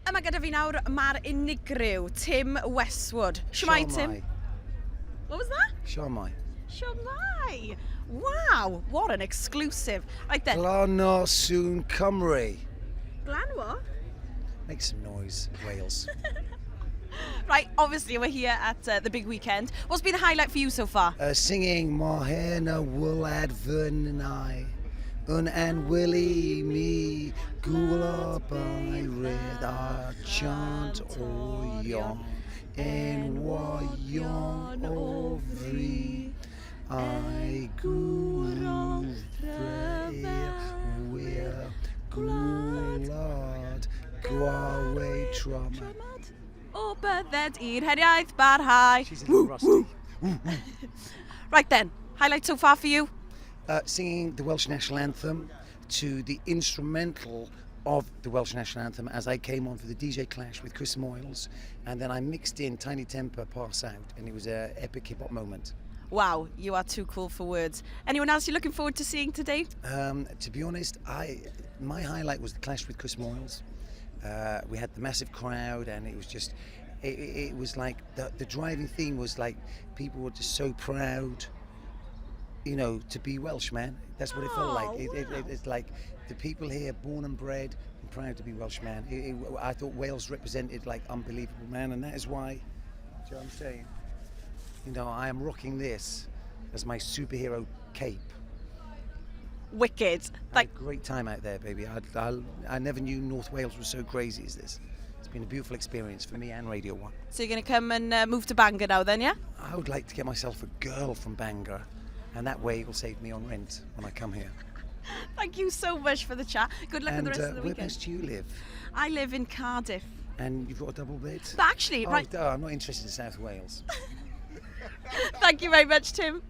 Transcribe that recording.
Yma gyda fi nawr mae'r unigryw, Tim Westwood. Shwmai, Tim? What was that? Shwmai. Shwmai. Wow, what an exclusive. Right then. Glano soon Cymru. Glan what? Make some noise, Wales. Right, obviously we're here at the big weekend. What's been the highlight for you so far? Singing Mahena Wulad Vernai. And Willie me Gula by red a chant o young and wa young o free I guru where gwlad gwawe trauma. O bydded i'r heriaeth barhau. She's a little rusty. Right then, highlight so far for you? Singing the Welsh National Anthem to the instrumental of the Welsh National Anthem as I came on for the DJ Clash with Chris Moyles, and then I mixed in Tiny Temper Pass Out, and it was an epic hip-hop moment. Wow, you are too cool for words. Anyone else you're looking forward to seeing today? To be honest, my highlight was the Clash with Chris Moyles. We had the massive crowd, and it was just, it was like, the driving theme was like, people were just so proud, you know, to be Welsh, man. That's what it felt like. It's like the people here, born and bred, and proud to be Welsh, man. I thought Wales represented like unbelievable, man, and that is why, do you know what I'm saying? You know, I am rocking this as my superhero cape. Wicked. I had a great time out there, baby. I never knew North Wales was so crazy as this. It's been a beautiful experience for me and Radio 1. So you're going to come and move to Bangor now then, yeah? I would like to get myself a girl from Bangor, and that way it will save me on rent when I come here. Thank you so much for the chat. Good luck with the rest of the weekend. Where do you live? I live in Cardiff. And you've got a double bed? But actually, right... Oh, I'm not interested in South Wales. Thank you very much, Tim.